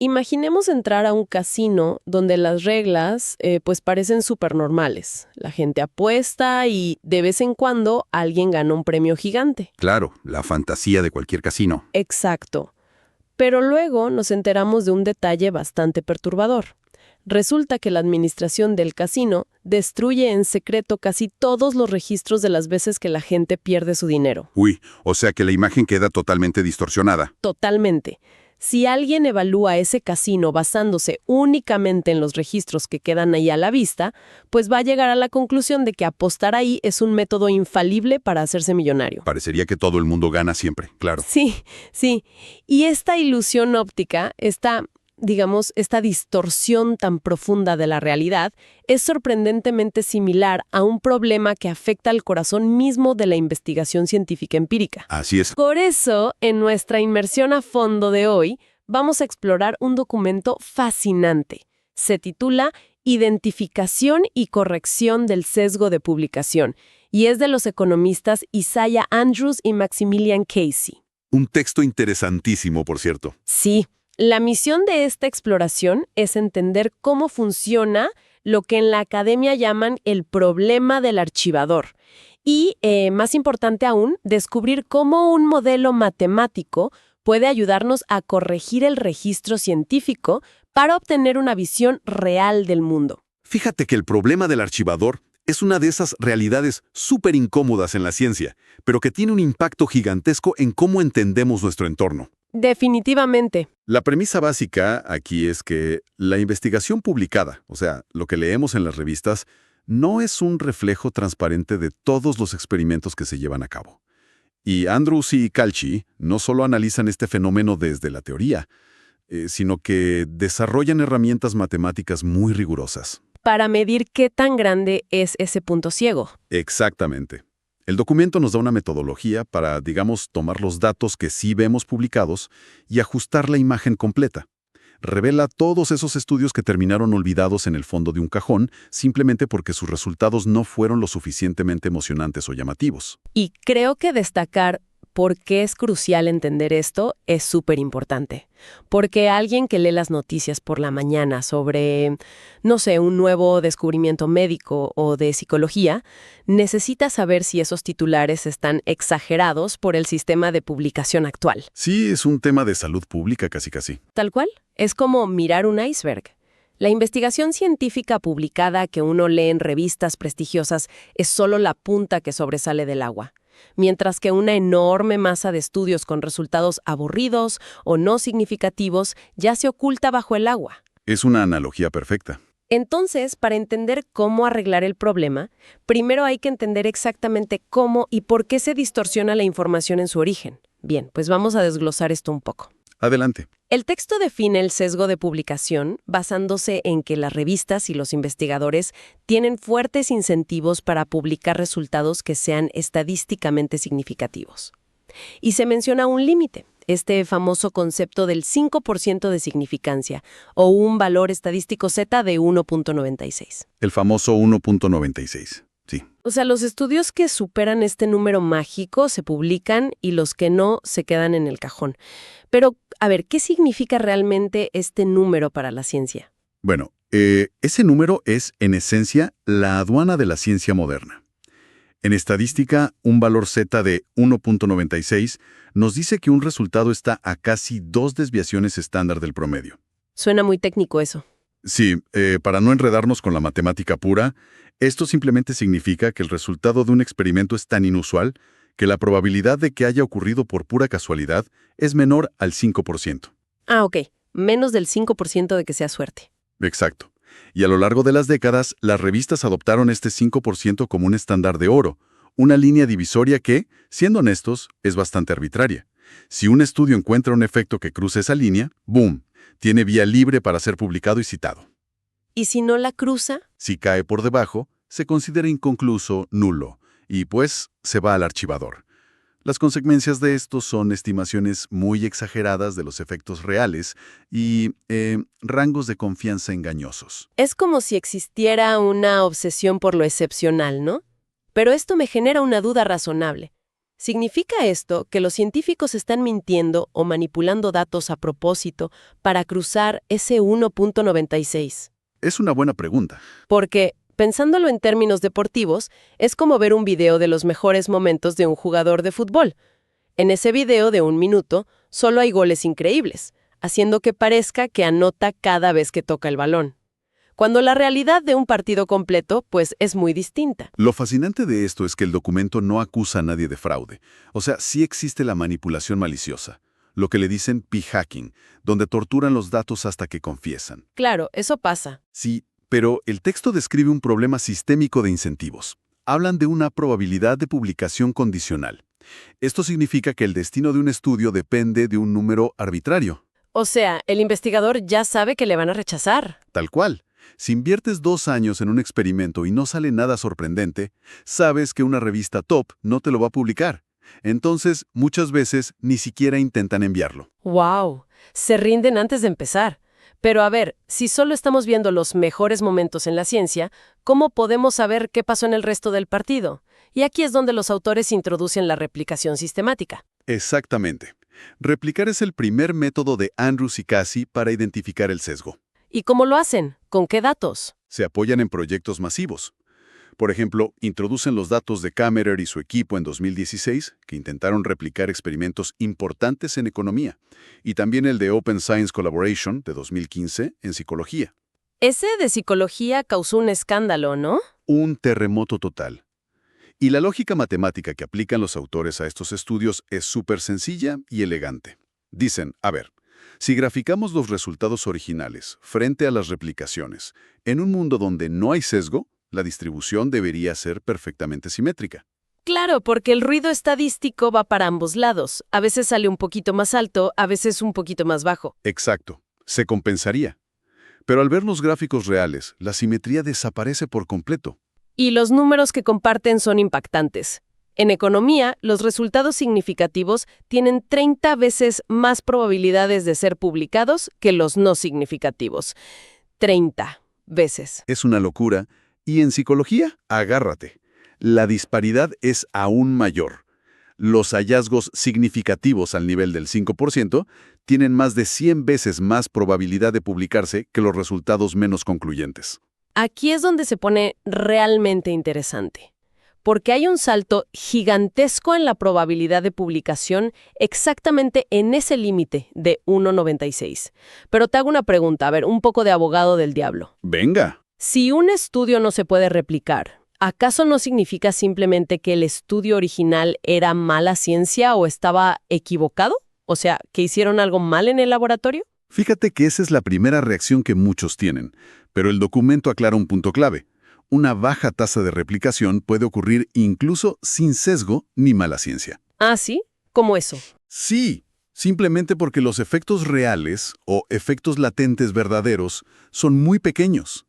Imaginemos entrar a un casino donde las reglas pues parecen súper normales. La gente apuesta y de vez en cuando alguien gana un premio gigante. Claro, la fantasía de cualquier casino. Exacto. Pero luego nos enteramos de un detalle bastante perturbador. Resulta que la administración del casino destruye en secreto casi todos los registros de las veces que la gente pierde su dinero. Uy, o sea que la imagen queda totalmente distorsionada. Totalmente. Si alguien evalúa ese casino basándose únicamente en los registros que quedan ahí a la vista, pues va a llegar a la conclusión de que apostar ahí es un método infalible para hacerse millonario. Parecería que todo el mundo gana siempre, claro. Sí, sí. Y esta ilusión óptica, esta distorsión tan profunda de la realidad, es sorprendentemente similar a un problema que afecta al corazón mismo de la investigación científica empírica. Así es. Por eso, en nuestra inmersión a fondo de hoy, vamos a explorar un documento fascinante. Se titula Identificación y corrección del sesgo de publicación, y es de los economistas Isaiah Andrews y Maximilian Casey. Un texto interesantísimo, por cierto. Sí. La misión de esta exploración es entender cómo funciona lo que en la academia llaman el problema del archivador y, más importante aún, descubrir cómo un modelo matemático puede ayudarnos a corregir el registro científico para obtener una visión real del mundo. Fíjate que el problema del archivador es una de esas realidades súper incómodas en la ciencia, pero que tiene un impacto gigantesco en cómo entendemos nuestro entorno. Definitivamente. La premisa básica aquí es que la investigación publicada, o sea, lo que leemos en las revistas, no es un reflejo transparente de todos los experimentos que se llevan a cabo. Y Andrews y Calci no solo analizan este fenómeno desde la teoría, sino que desarrollan herramientas matemáticas muy rigurosas. Para medir qué tan grande es ese punto ciego. Exactamente. El documento nos da una metodología para, digamos, tomar los datos que sí vemos publicados y ajustar la imagen completa. Revela todos esos estudios que terminaron olvidados en el fondo de un cajón simplemente porque sus resultados no fueron lo suficientemente emocionantes o llamativos. Y creo que destacar por qué es crucial entender esto es súper importante. Porque alguien que lee las noticias por la mañana sobre, no sé, un nuevo descubrimiento médico o de psicología, necesita saber si esos titulares están exagerados por el sistema de publicación actual. Sí, es un tema de salud pública casi. Tal cual. Es como mirar un iceberg. La investigación científica publicada que uno lee en revistas prestigiosas es solo la punta que sobresale del agua, mientras que una enorme masa de estudios con resultados aburridos o no significativos ya se oculta bajo el agua. Es una analogía perfecta. Entonces, para entender cómo arreglar el problema, primero hay que entender exactamente cómo y por qué se distorsiona la información en su origen. Bien, pues vamos a desglosar esto un poco. Adelante. El texto define el sesgo de publicación basándose en que las revistas y los investigadores tienen fuertes incentivos para publicar resultados que sean estadísticamente significativos. Y se menciona un límite, este famoso concepto del 5% de significancia, o un valor estadístico Z de 1.96. El famoso 1.96. Sí. O sea, los estudios que superan este número mágico se publican y los que no se quedan en el cajón. Pero, a ver, ¿qué significa realmente este número para la ciencia? Bueno, ese número es, en esencia, la aduana de la ciencia moderna. En estadística, un valor Z de 1.96 nos dice que un resultado está a casi 2 desviaciones estándar del promedio. Suena muy técnico eso. Sí, para no enredarnos con la matemática pura, esto simplemente significa que el resultado de un experimento es tan inusual que la probabilidad de que haya ocurrido por pura casualidad es menor al 5%. Ah, ok. Menos del 5% de que sea suerte. Exacto. Y a lo largo de las décadas, las revistas adoptaron este 5% como un estándar de oro, una línea divisoria que, siendo honestos, es bastante arbitraria. Si un estudio encuentra un efecto que cruza esa línea, ¡boom!, tiene vía libre para ser publicado y citado. ¿Y si no la cruza? Si cae por debajo, se considera inconcluso, nulo, y pues se va al archivador. Las consecuencias de esto son estimaciones muy exageradas de los efectos reales y rangos de confianza engañosos. Es como si existiera una obsesión por lo excepcional, ¿no? Pero esto me genera una duda razonable. ¿Significa esto que los científicos están mintiendo o manipulando datos a propósito para cruzar ese 1.96? Es una buena pregunta. Porque, pensándolo en términos deportivos, es como ver un video de los mejores momentos de un jugador de fútbol. En ese video de 1 minuto, solo hay goles increíbles, haciendo que parezca que anota cada vez que toca el balón. Cuando la realidad de un partido completo, pues, es muy distinta. Lo fascinante de esto es que el documento no acusa a nadie de fraude. O sea, sí existe la manipulación maliciosa, lo que le dicen p-hacking, donde torturan los datos hasta que confiesan. Claro, eso pasa. Sí, pero el texto describe un problema sistémico de incentivos. Hablan de una probabilidad de publicación condicional. Esto significa que el destino de un estudio depende de un número arbitrario. O sea, el investigador ya sabe que le van a rechazar. Tal cual. Si inviertes 2 años en un experimento y no sale nada sorprendente, sabes que una revista top no te lo va a publicar. Entonces, muchas veces ni siquiera intentan enviarlo. ¡Wow! Se rinden antes de empezar. Pero a ver, si solo estamos viendo los mejores momentos en la ciencia, ¿cómo podemos saber qué pasó en el resto del partido? Y aquí es donde los autores introducen la replicación sistemática. Exactamente. Replicar es el primer método de Andrews y Casey para identificar el sesgo. ¿Y cómo lo hacen? ¿Con qué datos? Se apoyan en proyectos masivos. Por ejemplo, introducen los datos de Kammerer y su equipo en 2016, que intentaron replicar experimentos importantes en economía, y también el de Open Science Collaboration de 2015 en psicología. Ese de psicología causó un escándalo, ¿no? Un terremoto total. Y la lógica matemática que aplican los autores a estos estudios es súper sencilla y elegante. Dicen, a ver, si graficamos los resultados originales frente a las replicaciones, en un mundo donde no hay sesgo, la distribución debería ser perfectamente simétrica. Claro, porque el ruido estadístico va para ambos lados. A veces sale un poquito más alto, a veces un poquito más bajo. Exacto, se compensaría. Pero al ver los gráficos reales, la simetría desaparece por completo. Y los números que comparten son impactantes. En economía, los resultados significativos tienen 30 veces más probabilidades de ser publicados que los no significativos. 30 veces. Es una locura. Y en psicología, agárrate. La disparidad es aún mayor. Los hallazgos significativos al nivel del 5% tienen más de 100 veces más probabilidad de publicarse que los resultados menos concluyentes. Aquí es donde se pone realmente interesante, porque hay un salto gigantesco en la probabilidad de publicación exactamente en ese límite de 1.96. Pero te hago una pregunta, a ver, un poco de abogado del diablo. Venga. Si un estudio no se puede replicar, ¿acaso no significa simplemente que el estudio original era mala ciencia o estaba equivocado? O sea, ¿que hicieron algo mal en el laboratorio? Fíjate que esa es la primera reacción que muchos tienen, pero el documento aclara un punto clave. Una baja tasa de replicación puede ocurrir incluso sin sesgo ni mala ciencia. ¿Ah, sí? ¿Cómo eso? Sí, simplemente porque los efectos reales o efectos latentes verdaderos son muy pequeños.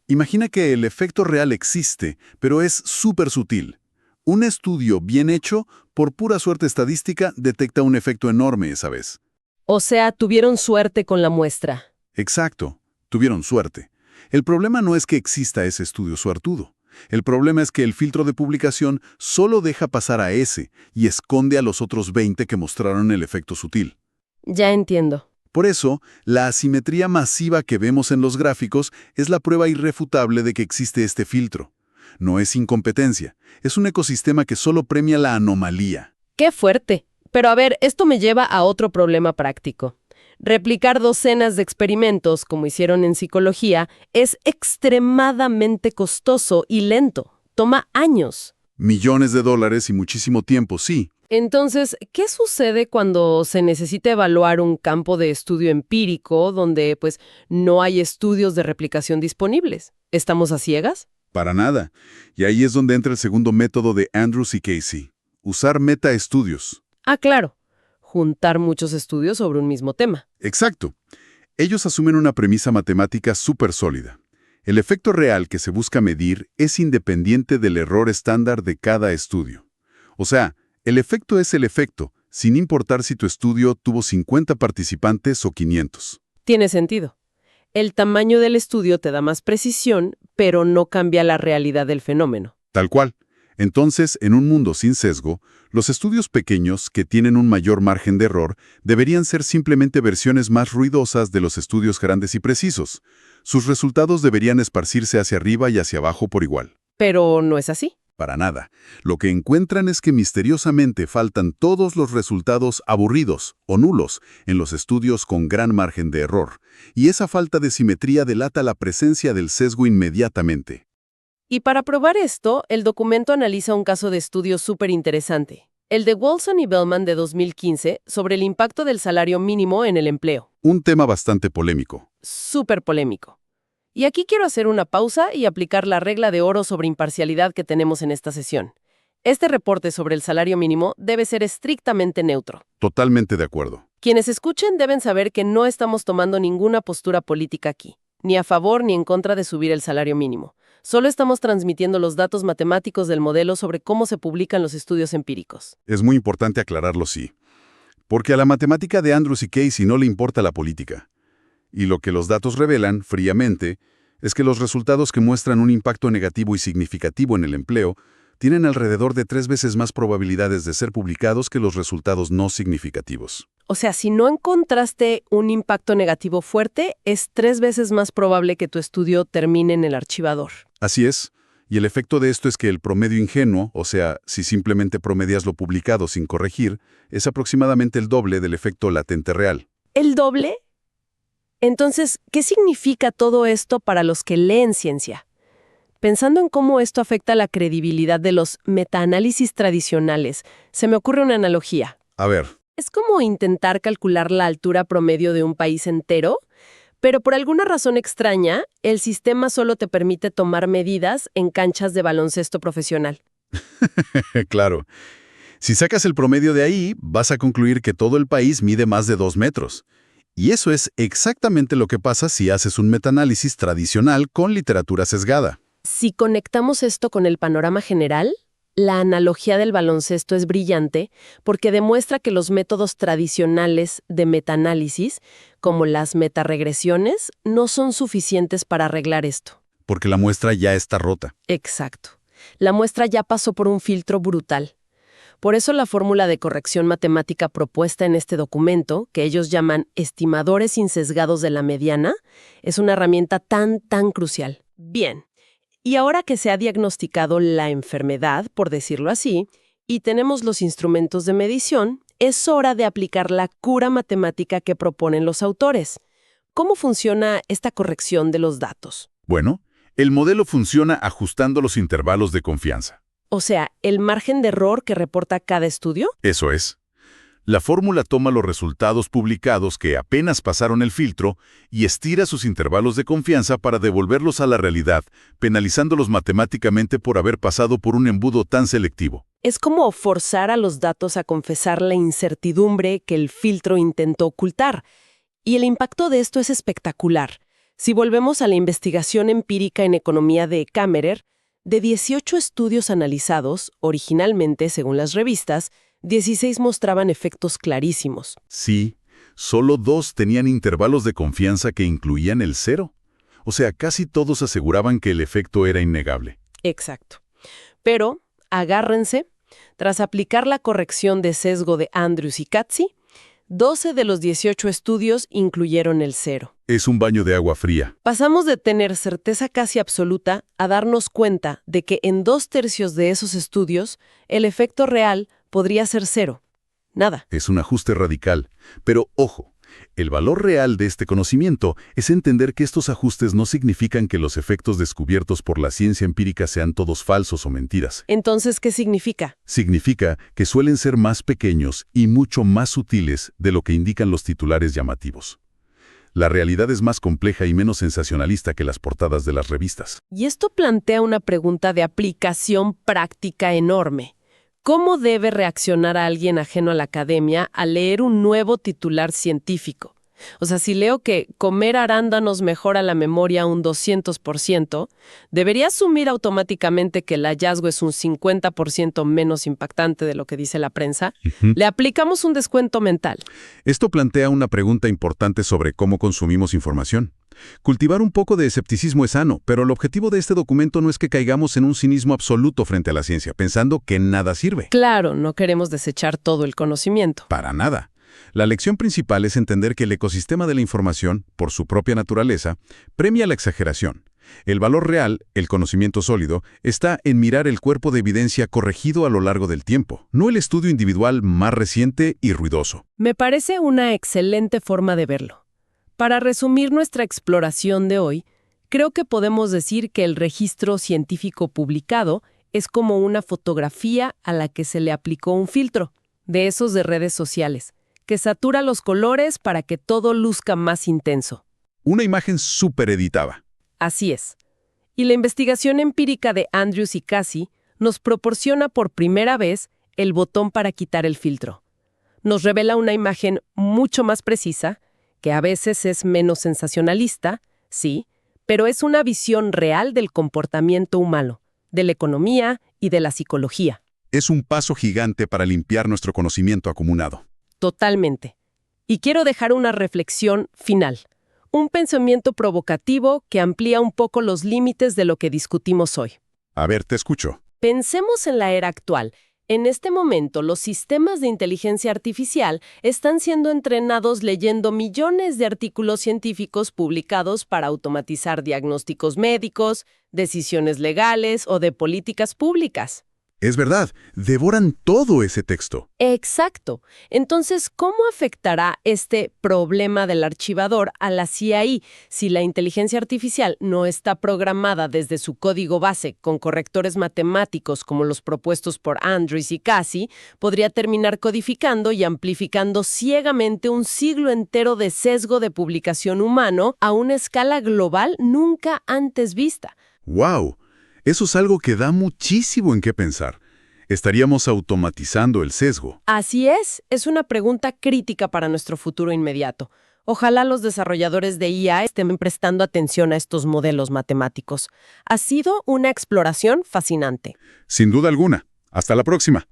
Imagina que el efecto real existe, pero es súper sutil. Un estudio bien hecho, por pura suerte estadística, detecta un efecto enorme esa vez. O sea, tuvieron suerte con la muestra. Exacto, tuvieron suerte. El problema no es que exista ese estudio suertudo. El problema es que el filtro de publicación solo deja pasar a ese y esconde a los otros 20 que mostraron el efecto sutil. Ya entiendo. Por eso, la asimetría masiva que vemos en los gráficos es la prueba irrefutable de que existe este filtro. No es incompetencia, es un ecosistema que solo premia la anomalía. ¡Qué fuerte! Pero a ver, esto me lleva a otro problema práctico. Replicar docenas de experimentos, como hicieron en psicología, es extremadamente costoso y lento. Toma años. Millones de dólares y muchísimo tiempo, sí. Entonces, ¿qué sucede cuando se necesita evaluar un campo de estudio empírico donde, pues, no hay estudios de replicación disponibles? ¿Estamos a ciegas? Para nada. Y ahí es donde entra el segundo método de Andrews y Casey. Usar metaestudios. Ah, claro. Juntar muchos estudios sobre un mismo tema. Exacto. Ellos asumen una premisa matemática súper sólida. El efecto real que se busca medir es independiente del error estándar de cada estudio. O sea, el efecto es el efecto, sin importar si tu estudio tuvo 50 participantes o 500. Tiene sentido. El tamaño del estudio te da más precisión, pero no cambia la realidad del fenómeno. Tal cual. Entonces, en un mundo sin sesgo, los estudios pequeños, que tienen un mayor margen de error, deberían ser simplemente versiones más ruidosas de los estudios grandes y precisos. Sus resultados deberían esparcirse hacia arriba y hacia abajo por igual. Pero no es así. Para nada. Lo que encuentran es que misteriosamente faltan todos los resultados aburridos o nulos en los estudios con gran margen de error, y esa falta de simetría delata la presencia del sesgo inmediatamente. Y para probar esto, el documento analiza un caso de estudio súper interesante, el de Wolfson y Bellman de 2015 sobre el impacto del salario mínimo en el empleo. Un tema bastante polémico. Súper polémico. Y aquí quiero hacer una pausa y aplicar la regla de oro sobre imparcialidad que tenemos en esta sesión. Este reporte sobre el salario mínimo debe ser estrictamente neutro. Totalmente de acuerdo. Quienes escuchen deben saber que no estamos tomando ninguna postura política aquí, ni a favor ni en contra de subir el salario mínimo. Solo estamos transmitiendo los datos matemáticos del modelo sobre cómo se publican los estudios empíricos. Es muy importante aclararlo, sí. Porque a la matemática de Andrews y Casey no le importa la política. Y lo que los datos revelan, fríamente, es que los resultados que muestran un impacto negativo y significativo en el empleo tienen alrededor de 3 veces más probabilidades de ser publicados que los resultados no significativos. O sea, si no encontraste un impacto negativo fuerte, es 3 veces más probable que tu estudio termine en el archivador. Así es, y el efecto de esto es que el promedio ingenuo, o sea, si simplemente promedias lo publicado sin corregir, es aproximadamente el doble del efecto latente real. ¿El doble? Entonces, ¿qué significa todo esto para los que leen ciencia? Pensando en cómo esto afecta la credibilidad de los metaanálisis tradicionales, se me ocurre una analogía. A ver. Es como intentar calcular la altura promedio de un país entero, pero por alguna razón extraña, el sistema solo te permite tomar medidas en canchas de baloncesto profesional. Claro. Si sacas el promedio de ahí, vas a concluir que todo el país mide más de 2 metros. Y eso es exactamente lo que pasa si haces un metaanálisis tradicional con literatura sesgada. Si conectamos esto con el panorama general, la analogía del baloncesto es brillante porque demuestra que los métodos tradicionales de metaanálisis, como las metaregresiones, no son suficientes para arreglar esto. Porque la muestra ya está rota. Exacto. La muestra ya pasó por un filtro brutal. Por eso la fórmula de corrección matemática propuesta en este documento, que ellos llaman estimadores insesgados de la mediana, es una herramienta tan crucial. Bien. Y ahora que se ha diagnosticado la enfermedad, por decirlo así, y tenemos los instrumentos de medición, es hora de aplicar la cura matemática que proponen los autores. ¿Cómo funciona esta corrección de los datos? Bueno, el modelo funciona ajustando los intervalos de confianza. O sea, ¿el margen de error que reporta cada estudio? Eso es. La fórmula toma los resultados publicados que apenas pasaron el filtro y estira sus intervalos de confianza para devolverlos a la realidad, penalizándolos matemáticamente por haber pasado por un embudo tan selectivo. Es como forzar a los datos a confesar la incertidumbre que el filtro intentó ocultar. Y el impacto de esto es espectacular. Si volvemos a la investigación empírica en economía de Kammerer, de 18 estudios analizados, originalmente, según las revistas, 16 mostraban efectos clarísimos. Sí, solo 2 tenían intervalos de confianza que incluían el 0. O sea, casi todos aseguraban que el efecto era innegable. Exacto. Pero, agárrense, tras aplicar la corrección de sesgo de Andrews y Katzi, 12 de los 18 estudios incluyeron el 0. Es un baño de agua fría. Pasamos de tener certeza casi absoluta a darnos cuenta de que en 2/3 de esos estudios el efecto real podría ser 0. Nada. Es un ajuste radical. Pero, ojo, el valor real de este conocimiento es entender que estos ajustes no significan que los efectos descubiertos por la ciencia empírica sean todos falsos o mentiras. Entonces, ¿qué significa? Significa que suelen ser más pequeños y mucho más sutiles de lo que indican los titulares llamativos. La realidad es más compleja y menos sensacionalista que las portadas de las revistas. Y esto plantea una pregunta de aplicación práctica enorme. ¿Cómo debe reaccionar a alguien ajeno a la academia al leer un nuevo titular científico? O sea, si leo que comer arándanos mejora la memoria un 200%, ¿debería asumir automáticamente que el hallazgo es un 50% menos impactante de lo que dice la prensa? ¿Le aplicamos un descuento mental? Esto plantea una pregunta importante sobre cómo consumimos información. Cultivar un poco de escepticismo es sano, pero el objetivo de este documento no es que caigamos en un cinismo absoluto frente a la ciencia, pensando que nada sirve. Claro, no queremos desechar todo el conocimiento. Para nada. La lección principal es entender que el ecosistema de la información, por su propia naturaleza, premia la exageración. El valor real, el conocimiento sólido, está en mirar el cuerpo de evidencia corregido a lo largo del tiempo, no el estudio individual más reciente y ruidoso. Me parece una excelente forma de verlo. Para resumir nuestra exploración de hoy, creo que podemos decir que el registro científico publicado es como una fotografía a la que se le aplicó un filtro, de esos de redes sociales, que satura los colores para que todo luzca más intenso. Una imagen súper editada. Así es. Y la investigación empírica de Andrews y Casey nos proporciona por primera vez el botón para quitar el filtro. Nos revela una imagen mucho más precisa, que a veces es menos sensacionalista, sí, pero es una visión real del comportamiento humano, de la economía y de la psicología. Es un paso gigante para limpiar nuestro conocimiento acumulado. Totalmente. Y quiero dejar una reflexión final. Un pensamiento provocativo que amplía un poco los límites de lo que discutimos hoy. A ver, te escucho. Pensemos en la era actual. En este momento, los sistemas de inteligencia artificial están siendo entrenados leyendo millones de artículos científicos publicados para automatizar diagnósticos médicos, decisiones legales o de políticas públicas. Es verdad, devoran todo ese texto. Exacto. Entonces, ¿cómo afectará este problema del archivador a la CIA si la inteligencia artificial no está programada desde su código base con correctores matemáticos como los propuestos por Andrews y Casey? Podría terminar codificando y amplificando ciegamente un siglo entero de sesgo de publicación humano a una escala global nunca antes vista. ¡Wow! Eso es algo que da muchísimo en qué pensar. Estaríamos automatizando el sesgo. Así es una pregunta crítica para nuestro futuro inmediato. Ojalá los desarrolladores de IA estén prestando atención a estos modelos matemáticos. Ha sido una exploración fascinante. Sin duda alguna. Hasta la próxima.